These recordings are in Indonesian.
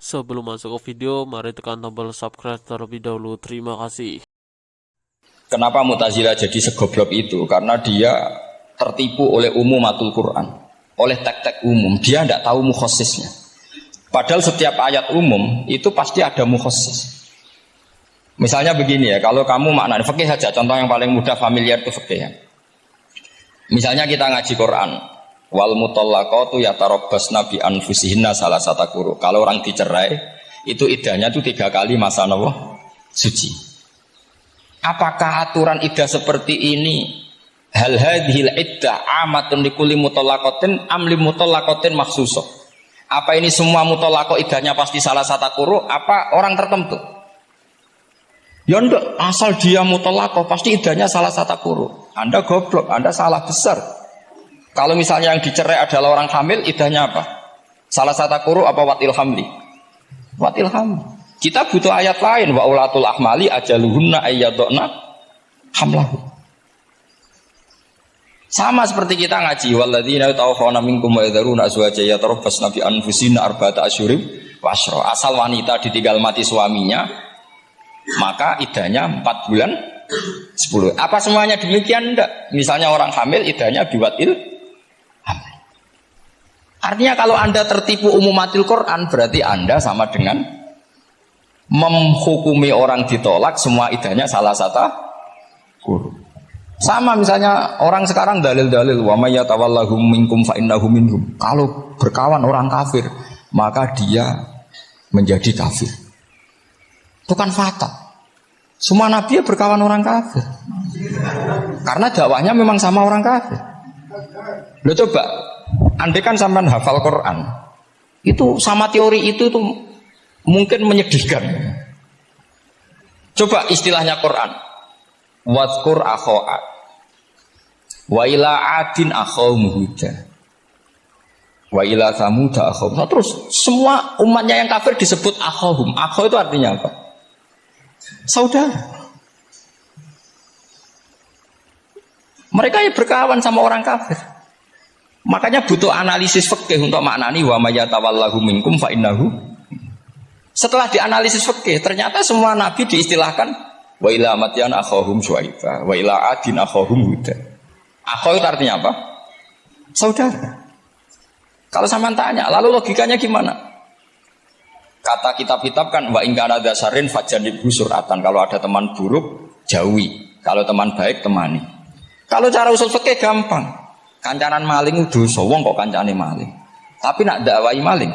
Sebelum masuk ke video, mari tekan tombol subscribe terlebih dahulu. Terima kasih. Kenapa Mu'tazilah jadi segoblok itu? Karena dia tertipu oleh umumatul Quran, oleh tek-tek umum. Dia tidak tahu mukhosisnya. Padahal setiap ayat umum itu pasti ada mukhosis. Misalnya begini ya, kalau kamu maknanya fikih saja, contoh yang paling mudah familiar itu fikih ya. Misalnya kita ngaji Quran, wal mutallaqatu yatarabbasna bi anfusihinna salasata quru. Kalau orang dicerai, itu iddahnya itu 3 kali masa suci. Apakah aturan iddah seperti ini hal hadhil iddah amatun likulli mutallaqatin am li mutallaqatin makhsusah? Apa ini semua mutallaqah iddahnya pasti salasata quru? Apa orang tertentu? Ya enggak, asal dia mutallaqah pasti iddahnya salasata quru. Anda goblok, Anda salah besar. Kalau misalnya yang dicerai adalah orang hamil, iddahnya apa? Salasata quru apa watil hamli? Watil hamli. Kita butuh ayat lain, wa ulatul ahmali ajaluhunna ayyadna hamlahu. Sama seperti kita ngaji, walladzina yatawaffawna minkum wa yadharuna azwajan yatarabbasna bi anfusina arba'ata asyhurin wa asyra. Asal wanita ditinggal mati suaminya, maka iddahnya 4 bulan 10. Apa semuanya demikian? Enggak. Misalnya orang hamil iddahnya biwatil hamil. Artinya kalau Anda tertipu umumatil Quran, berarti Anda sama dengan menghukumi orang ditolak semua iddahnya salah satu guru. Sama misalnya orang sekarang dalil-dalil wa may yatawallahum minkum fa innahu minhum. Kalau berkawan orang kafir, maka dia menjadi kafir. Itu kan fatal. Semua nabi berkawan orang kafir. Karena dakwahnya memang sama orang kafir. Lo coba, andai kan sampean hafal Quran, itu sama teori itu tuh mungkin menyedihkan. Coba istilahnya Quran. Wadhkur akho'at wa ila adin akhawum huda wa ila thamuda akhawum. Nah, terus semua umatnya yang kafir disebut akhawum. Akhaw itu artinya apa? Saudara. Mereka yang berkawan sama orang kafir. Makanya butuh analisis fikih untuk maknani wa may yatawallahu minkum fa innahu. Setelah dianalisis fikih, ternyata semua nabi diistilahkan wa ila madyan akhahum syuaiba wa ila adin akhahum huda. Akhaw itu artinya apa? Saudara. Kalau sama tanya, lalu logikanya gimana? Kata kitab-kitab kan wa in kana dasarin fajanibhu suratan. Kalau ada teman buruk, jauhi. Kalau teman baik, temani. Kalau cara usul fikih gampang. Kancanan maling dosa, wong kok kancane maling. Tapi nak dakwai maling.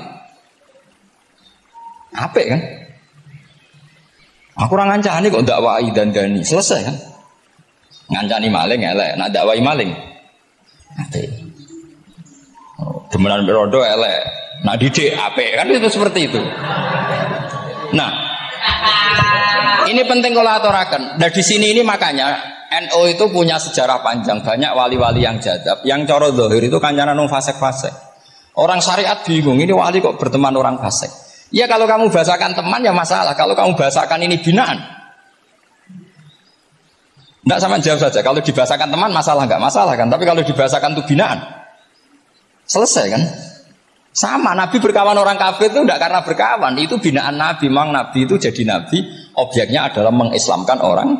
Apik kan? Aku orang ngancani kok dakwai dan dani. Selesai kan? Ngancani maling elek, nak dakwai maling. Apik. Demenan rondo elek, nak didik apik kan itu seperti itu. Nah, ini penting kalau aturaken. Nah di sini ini makanya NU itu punya sejarah panjang, banyak wali-wali yang jadab, yang coro zahir itu kancanan wong fasik-fasik. Orang syariat bingung, ini wali kok berteman orang fasik. Ya kalau kamu bahasakan teman ya masalah, kalau kamu bahasakan ini binaan. Enggak, sama jawab saja. Kalau dibahasakan teman masalah enggak masalah kan, tapi kalau dibahasakan itu binaan. Selesai kan? Sama, Nabi berkawan orang kafir itu enggak karena berkawan, itu binaan Nabi. Memang Nabi itu jadi Nabi, objeknya adalah mengislamkan orang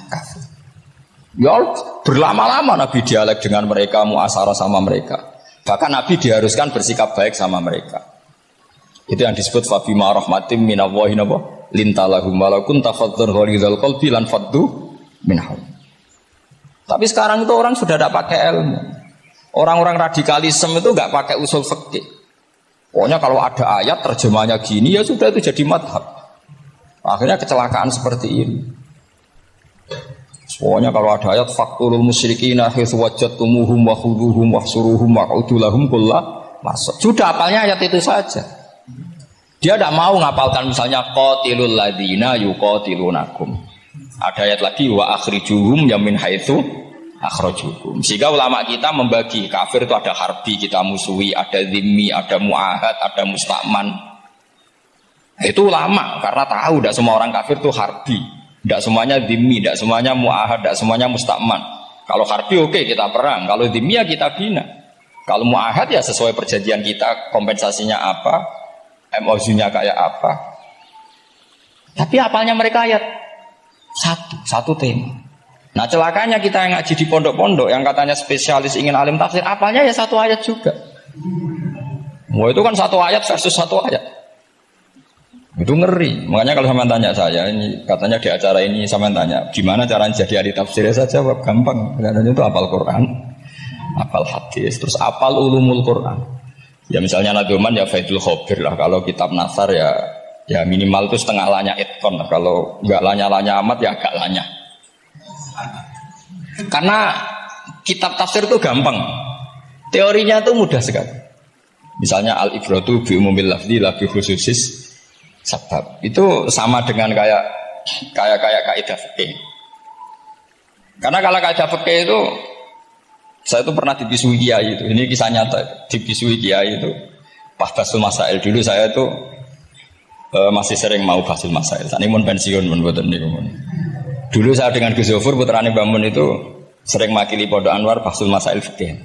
kafir. Ya berlama-lama Nabi dialek dengan mereka, muasarah sama mereka. Bahkan Nabi diharuskan bersikap baik sama mereka. Itu yang disebut fabima rahmatim minallahi lintalahum walau kunta faddan ghalidhal qalbi lan faddu minhum. Tapi sekarang itu orang sudah tidak pakai ilmu. Orang-orang radikalisme itu enggak pakai usul fikih. Pokoknya kalau ada ayat terjemahnya gini ya sudah itu jadi madhab. Akhirnya kecelakaan seperti ini. Pokoknya kalau ada ayat faqtulul musyrikina haitsu wajadtumuhum wa khuduhum wahsuruhum wa'udu lahum kullu masuk. Sudah apalnya ayat itu saja. Dia tidak mau ngapalkan misalnya qatilul ladzina yuqatilunakum. Ada ayat lagi wa akhrijuhum yamin haitsu akhrajukum. Sehingga ulama kita membagi kafir itu ada harbi, kita musuhi, ada zimmi, ada muahad, ada musta'man. Itu ulama karena tahu tidak semua orang kafir itu harbi, tidak semuanya zimmi, tidak semuanya muahad, tidak semuanya musta'man. Kalau harbi oke, kita perang, kalau zimmi ya kita bina. Kalau muahad ya sesuai perjanjian kita, kompensasinya apa, MOU-nya kayak apa. Tapi apalnya mereka ayat satu tema. Nah celakanya kita yang ngaji di pondok-pondok yang katanya spesialis ingin alim tafsir, apalnya ya satu ayat juga. Wah itu kan satu ayat versus satu ayat. Itu ngeri. Makanya kalau sama tanya saya, ini katanya di acara ini sama tanya, gimana caranya jadi ahli tafsir? Saya jawab gampang. Katanya itu hafal Quran, hafal hadis, terus hafal ulumul Quran. Ya misalnya Nadoman ya Faidul Khobir lah. Kalau kitab Nasar ya minimal itu setengah lanya itkon lah. Kalau nggak lanya-lanya amat ya agak lanya. Karena kitab tafsir itu gampang. Teorinya itu mudah sekali. Misalnya al-ibratu bi umumil lafzi la bi khususis sebab. Itu sama dengan kayak kaidah fikih. Karena kalau kaidah fikih itu saya itu pernah dibisui kiai itu. Ini kisah nyata. Dibisui kiai itu pas basul masail dulu saya itu masih sering mau basul masail. Tadi mun pensiun mun boten niku. Dulu saya dengan Gus Zofur putrane Mbah Mun itu sering makili Pondok Anwar basul masail fikih.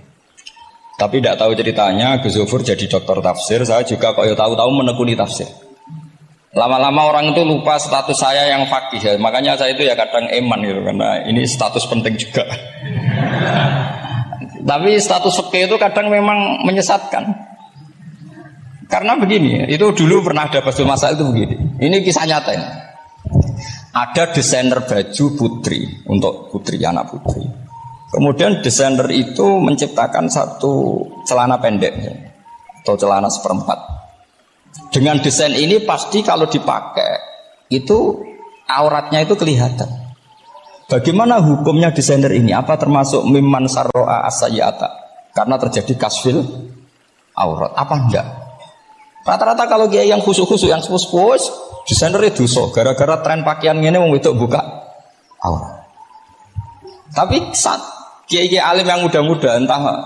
Tapi tidak tahu ceritanya Gus Zofur jadi dokter tafsir, saya juga kok ya tahu-tahu menekuni tafsir. Lama-lama orang itu lupa status saya yang fakih ya. Makanya saya itu ya kadang eman gitu karena ini status penting juga. Tapi status fikih itu kadang memang menyesatkan. Karena begini, itu dulu pernah ada basul masail itu begini. Ini kisah nyata ini. Ada desainer baju putri untuk putri, anak putri. Kemudian desainer itu menciptakan satu celana pendek atau celana seperempat. Dengan desain ini pasti kalau dipakai itu auratnya itu kelihatan. Bagaimana hukumnya desainer ini? Apa termasuk mimman sarro'a as-sayyata? Karena terjadi kasfil aurat. Apa enggak? Rata-rata kalau dia yang khusus-khusus, yang sepus-sepus, desainer itu dosa. Gara-gara tren pakaian ini mau itu buka aurat. Tapi saat kiai-kiai alim yang muda-muda,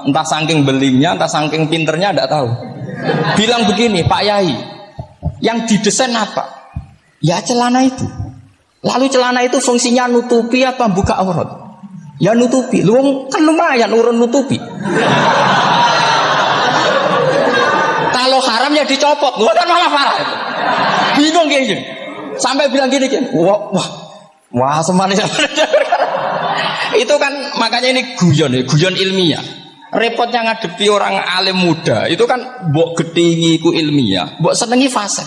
entah saking belinya, entah saking pinternya, tidak tahu. Bilang begini, Pak Yai, yang didesain apa? Ya celana itu. Lalu celana itu fungsinya nutupi apa buka aurat? Ya nutupi. Lu kan lumayan urun nutupi. Kalau haram ya dicopot. Lu kan malah parah. Bingung kayak gini. Sampai bilang gini kan. Wah semuanya. Itu kan makanya ini guyon ilmiah. Repotnya ngadepi orang alim muda. Itu kan mbok gedhingi ku ilmiah, mbok senengi fase.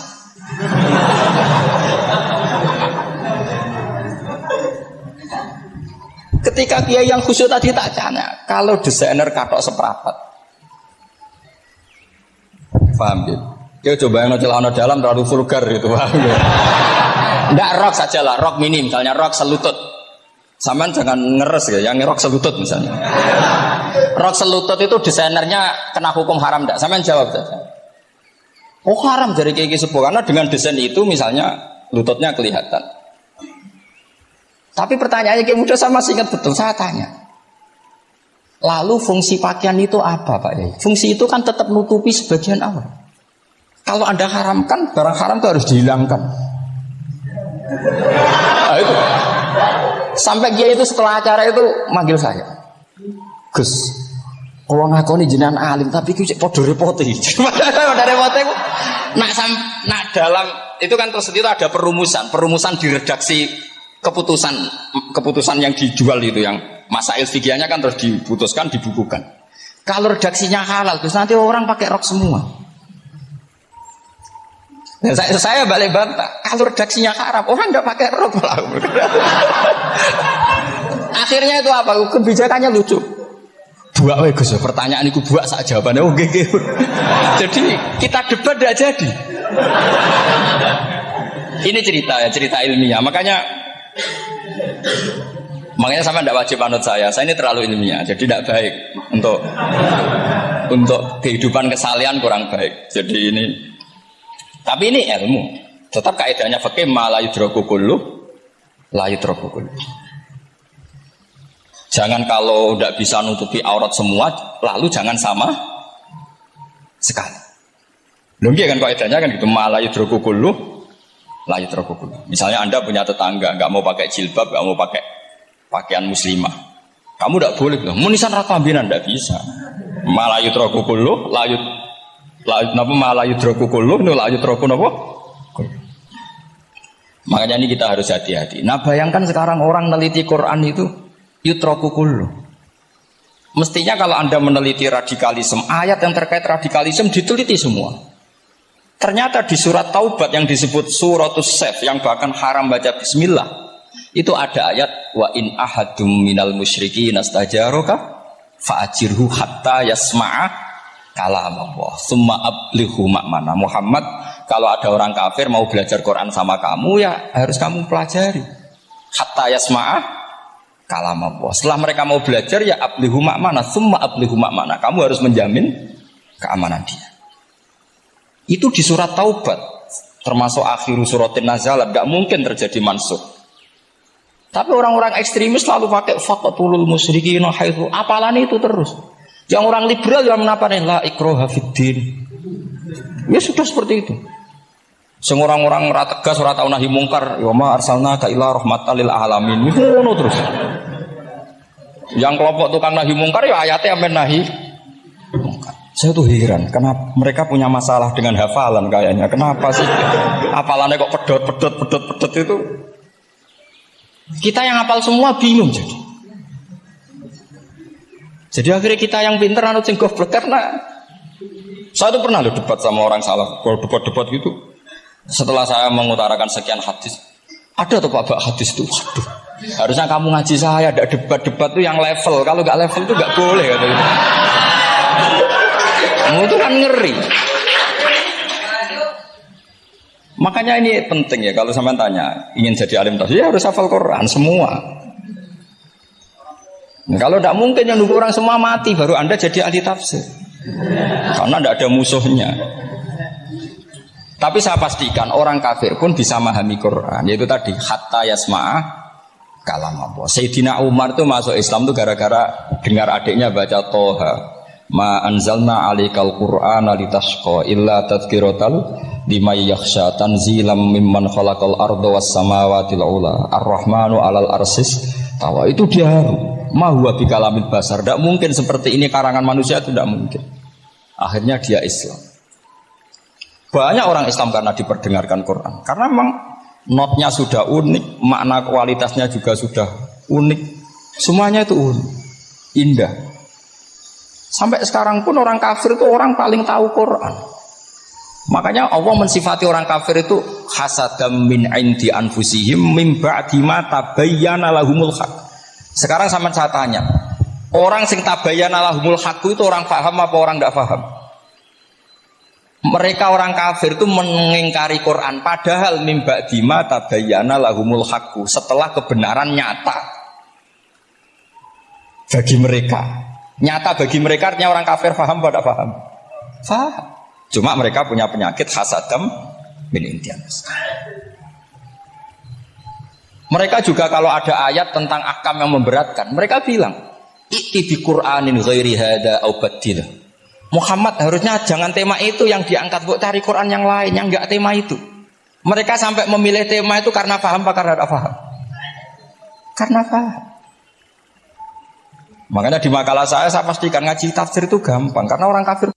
Ketika dia yang khusyuk tadi tak tanya, kalau desainer katok seprapat, paham gitu? Dia coba yang celana dalam terlalu vulgar gitu, paham gitu? Nggak rok saja lah, rok mini misalnya rok selutut. Saman jangan ngeres ya, yang rok selutut misalnya. Rok selutut itu desainernya kena hukum haram enggak? Saman jawab saja. Oh haram dari kayak sepuh karena dengan desain itu misalnya lututnya kelihatan. Tapi pertanyaannya kayak muda saya masih ingat betul, saya tanya. Lalu fungsi pakaian itu apa Pak Yai? Fungsi itu kan tetap nutupi sebagian awal. Kalau Anda haramkan, barang haram itu harus dihilangkan. Nah, itu. Sampai dia itu setelah acara itu manggil saya. Gus, kalau ngakoni jenengan alim tapi ku cek podo repote. Podo repote ku nak dalam itu kan terus itu ada perumusan di redaksi keputusan yang dijual itu yang masail fikihnya kan terus diputuskan dibukukan. Kalau redaksinya halal terus nanti orang pakai rok semua. Dan saya balik bantah, kalau redaksinya haram, orang nggak pakai rok lah. Akhirnya itu apa? Kebijakannya lucu. Buak weh Gus, pertanyaan itu buak sak jawabannya oke. Jadi kita debat tidak jadi. Ini cerita ilmiah. Makanya sama tidak wajib anut saya. Saya ini terlalu ilmiah, jadi tidak baik untuk kehidupan kesalian kurang baik. Jadi ini. Tapi ini ilmu. Tetap kaidahnya fikih la yudraku kullu la yudraku kullu. Jangan kalau tidak bisa nutupi aurat semua, lalu jangan sama sekali. Belum kan kaidahnya kan gitu la yudraku kullu la yudraku kullu. Misalnya Anda punya tetangga nggak mau pakai jilbab, nggak mau pakai pakaian muslimah. Kamu tidak boleh bilang, munisan rakambinan tidak bisa. La yudraku kullu la Napa malah yudroku kullu, la yudroku napa? Makanya ini kita harus hati-hati. Nah bayangkan sekarang orang meneliti Quran itu yudroku kullu. Mestinya kalau Anda meneliti radikalisme, ayat yang terkait radikalisme diteliti semua. Ternyata di surat Taubat yang disebut suratus Saif yang bahkan haram baca bismillah, itu ada ayat wa in ahadum minal musyrikin astajaroka fa'ajirhu hatta yasma'a kalam Allah summa ablighu ma'mana. Muhammad, kalau ada orang kafir mau belajar Quran sama kamu, ya harus kamu pelajari hatta yasma'a kalam Allah. Setelah mereka mau belajar, ya ablighu ma'mana summa ablighu ma'mana. Kamu harus menjamin keamanan dia. Itu di surat Taubat, termasuk akhiru suratin nazalat, gak mungkin terjadi mansukh. Tapi orang-orang ekstremis selalu pakai faqatulul musyrikin haitsu, apalan itu terus. Yang orang liberal yang menaparin la ikraha fiddin. Ya sudah seperti itu. Sing orang-orang ora tegas, ora tau nahi mungkar, ya ma arsalnaka illa rahmatan lil alamin. Ngono terus. Yang kelompok tukang nahi mungkar ya ayatnya amben nahi mungkar. Saya tuh heran, kenapa mereka punya masalah dengan hafalan kayaknya. Kenapa sih hafalannya kok pedot itu? Kita yang hafal semua bingung jadi. Jadi akhirnya kita yang pinter anut sing goblok karena saya tuh pernah debat sama orang salah, debat gitu. Setelah saya mengutarakan sekian hadis, ada tuh Pak hadis itu, waduh, harusnya kamu ngaji saya, ada debat-debat tuh yang level, kalau nggak level tuh nggak boleh katanya. Kamu tuh kan ngeri. Makanya ini penting ya, kalau sampean tanya ingin jadi alim tafsir, ya harus hafal Quran semua. Nah, kalau tidak mungkin yang nunggu orang semua mati baru Anda jadi ahli tafsir, karena tidak ada musuhnya. Tapi saya pastikan orang kafir pun bisa memahami Quran, yaitu tadi hatta yasma'a kalam Allah. Sayyidina Umar itu masuk Islam itu gara-gara dengar adiknya baca Toha. Ma anzalna alikal Qur'ana litashqa illa tadhkiratal liman yakhsha tanzilam mimman khalaqal arda was samawati ula ar-rahmanu 'alal arsis tawa. Itu dia ma huwa bikalamil basar. Tidak mungkin seperti ini karangan manusia, itu tidak mungkin. Akhirnya dia Islam. Banyak orang Islam karena diperdengarkan Quran. Karena memang notnya sudah unik, makna kualitasnya juga sudah unik. Semuanya itu unik, indah. Sampai sekarang pun orang kafir itu orang paling tahu Quran. Makanya Allah mensifati orang kafir itu hasadam min indi anfusihim min ba'di ma tabayyana lahumul haq. Sekarang sama saya tanya, orang sing tabayyana lahumul haq itu orang paham apa orang tidak paham? Mereka orang kafir itu mengingkari Quran, padahal min ba'di ma tabayyana lahumul haq, setelah kebenaran nyata bagi mereka. Nyata bagi mereka artinya orang kafir paham atau tidak paham? Paham. Cuma mereka punya penyakit hasadam min indian. Mereka juga kalau ada ayat tentang ahkam yang memberatkan, mereka bilang i'ti bi Qur'anin ghairi hada au badil. Muhammad harusnya jangan tema itu yang diangkat, buat cari Quran yang lain yang enggak tema itu. Mereka sampai memilih tema itu karena paham apa karena tidak paham? Karena paham. Makanya di makalah saya pastikan ngaji tafsir itu gampang karena orang kafir